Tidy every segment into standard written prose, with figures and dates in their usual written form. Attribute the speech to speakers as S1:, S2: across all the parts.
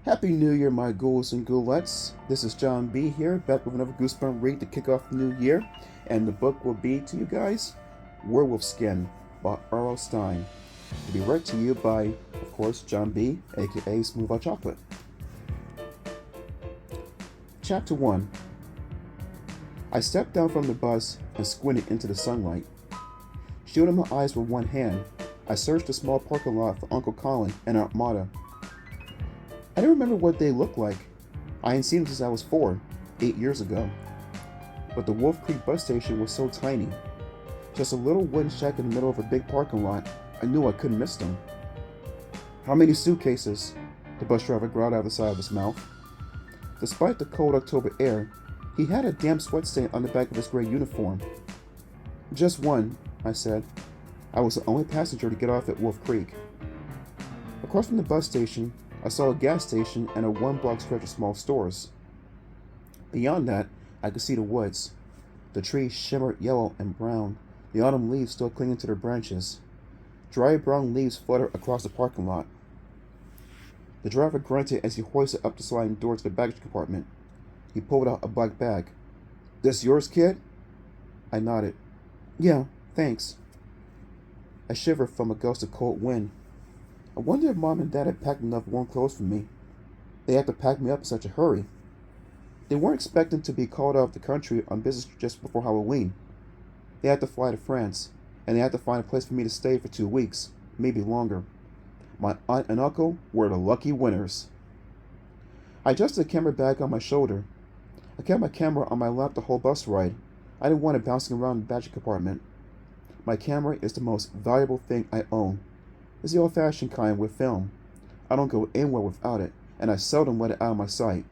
S1: Happy New Year, my ghouls and ghoulettes. This is John B. here, back with another Goosebump read to kick off the new year. And the book will be to you guys Werewolf Skin by R.L. Stein. To be read to you by, of course, John B., aka Smooth Hot Chocolate. Chapter 1. I stepped down from the bus and squinted into the sunlight. Shielding my eyes with one hand, I searched the small parking lot for Uncle Colin and Aunt Marta. I didn't remember what they looked like. I hadn't seen them since I was 4, 8 years ago. But the Wolf Creek bus station was so tiny. Just a little wooden shack in the middle of a big parking lot. I knew I couldn't miss them. How many suitcases? The bus driver growled out of the side of his mouth. Despite the cold October air, he had a damp sweat stain on the back of his gray uniform. Just one, I said. I was the only passenger to get off at Wolf Creek. Across from the bus station, I saw a gas station and a one-block stretch of small stores. Beyond that, I could see the woods. The trees shimmered yellow and brown, the autumn leaves still clinging to their branches. Dry brown leaves fluttered across the parking lot. The driver grunted as he hoisted up the sliding door to the baggage compartment. He pulled out a black bag. "This yours, kid?" I nodded. "Yeah, thanks." I shivered from a gust of cold wind. I wonder if Mom and Dad had packed enough warm clothes for me. They had to pack me up in such a hurry. They weren't expecting to be called out of the country on business just before Halloween. They had to fly to France, and they had to find a place for me to stay for 2 weeks, maybe longer. My aunt and uncle were the lucky winners. I adjusted the camera bag on my shoulder. I kept my camera on my lap the whole bus ride. I didn't want it bouncing around the baggage compartment. My camera is the most valuable thing I own. It's the old-fashioned kind with film. I don't go anywhere without it, and I seldom let it out of my sight.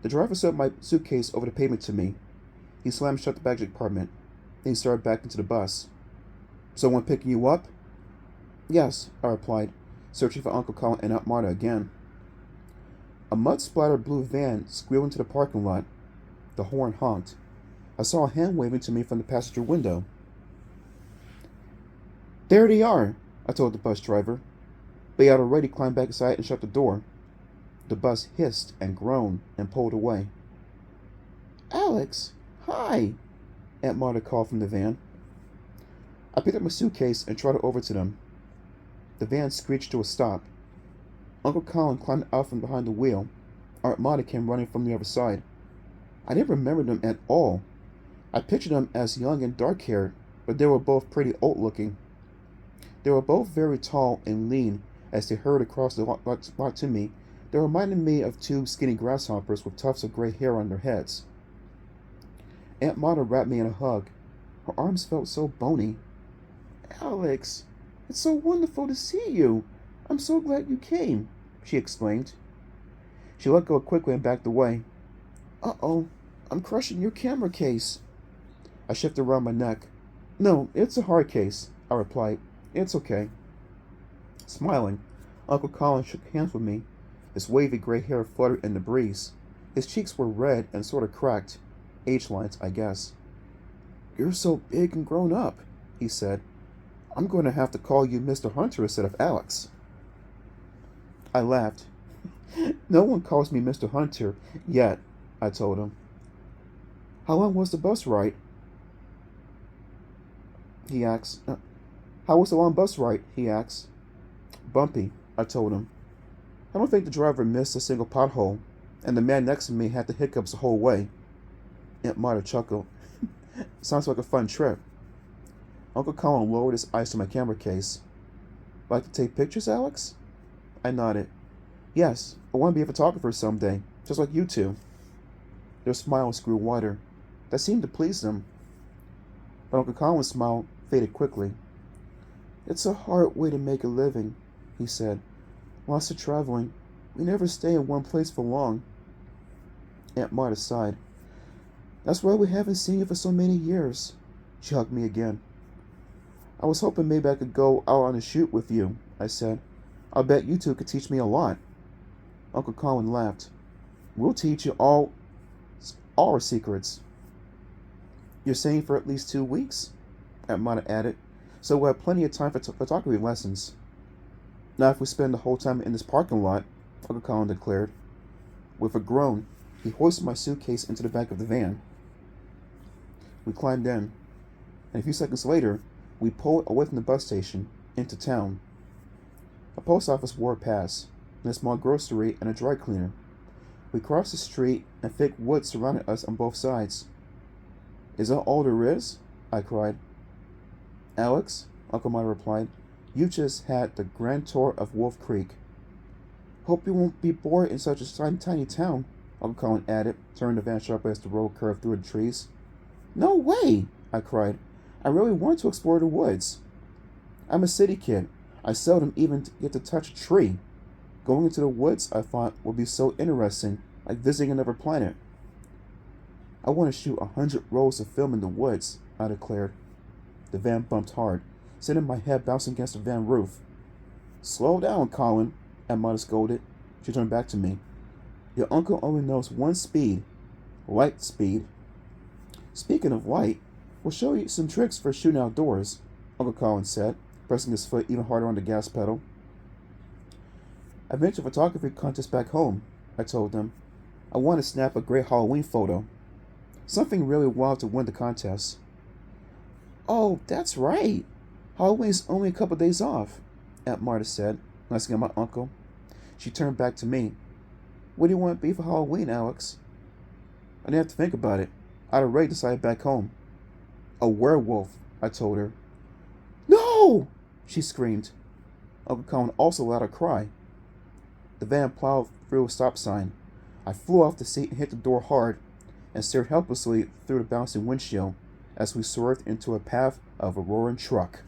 S1: The driver set my suitcase over the pavement to me. He slammed shut the baggage compartment. Then he started back into the bus. "Someone picking you up?" "Yes," I replied, searching for Uncle Colin and Aunt Marta again. A mud-splattered blue van squealed into the parking lot. The horn honked. I saw a hand waving to me from the passenger window. "There they are," I told the bus driver. But he had already climbed back inside and shut the door. The bus hissed and groaned and pulled away. "Alex, hi," Aunt Marta called from the van. I picked up my suitcase and trotted over to them. The van screeched to a stop. Uncle Colin climbed out from behind the wheel. Aunt Marta came running from the other side. I didn't remember them at all. I pictured them as young and dark-haired, but they were both pretty old-looking. They were both very tall and lean. As they hurried across the lot to me, they reminded me of 2 skinny grasshoppers with tufts of gray hair on their heads. Aunt Marta wrapped me in a hug. Her arms felt so bony. "Alex, it's so wonderful to see you. I'm so glad you came," she exclaimed. She let go quickly and backed away. "Uh-oh, I'm crushing your camera case." I shifted around my neck. "No, it's a hard case," I replied. "It's okay." Smiling, Uncle Colin shook hands with me. His wavy gray hair fluttered in the breeze. His cheeks were red and sort of cracked. Age lines, I guess. "You're so big and grown up," he said. "I'm going to have to call you Mr. Hunter instead of Alex." I laughed. "No one calls me Mr. Hunter yet," I told him. "How long was the bus ride?" He asked. "How was the long bus ride?" he asked. "Bumpy," I told him. I don't think the driver missed a single pothole, and the man next to me had the hiccups the whole way. Aunt Marta chuckled. "Sounds like a fun trip." Uncle Colin lowered his eyes to my camera case. "Like to take pictures, Alex?" I nodded. "Yes, I want to be a photographer someday, just like you two." Their smiles grew wider. That seemed to please them. But Uncle Colin's smile faded quickly. "It's a hard way to make a living," he said. "Lots of traveling. We never stay in one place for long." Aunt Marta sighed. "That's why we haven't seen you for so many years." She hugged me again. "I was hoping maybe I could go out on a shoot with you," I said. "I'll bet you two could teach me a lot." Uncle Colin laughed. "We'll teach you all our secrets." "You're staying for at least 2 weeks?" Aunt Marta added. "So we'll have plenty of time for photography lessons." Not if we spend the whole time in this parking lot, Uncle Colin declared. With a groan, he hoisted my suitcase into the back of the van. We climbed in, and a few seconds later, we pulled away from the bus station into town. A post office wore past, and a small grocery and a dry cleaner. We crossed the street, and thick woods surrounded us on both sides. Is that all there is? I cried. Alex, Uncle Mike replied, you just had the grand tour of Wolf Creek. Hope you won't be bored in such a tiny town, Uncle Colin added, turning the van sharply as the road curved through the trees. No way, I cried. I really want to explore the woods. I'm a city kid. I seldom even get to touch a tree. Going into the woods, I thought, would be so interesting, like visiting another planet. I want to shoot 100 rolls of film in the woods, I declared. The van bumped hard, sending my head bouncing against the van roof. Slow down, Colin, Emma scolded. She turned back to me. Your uncle only knows one speed, light speed. Speaking of light, we'll show you some tricks for shooting outdoors, Uncle Colin said, pressing his foot even harder on the gas pedal. I ventured a photography contest back home, I told them. I want to snap a great Halloween photo. Something really wild to win the contest. Oh, that's right. Halloween's only a couple days off, Aunt Marta said, glancing at my uncle. She turned back to me. What do you want to be for Halloween, Alex? I didn't have to think about it. I'd already decided back home. A werewolf, I told her. No! She screamed. Uncle Colin also let her cry. The van plowed through a stop sign. I flew off the seat and hit the door hard and stared helplessly through the bouncing windshield as we swerved into a path of a roaring truck.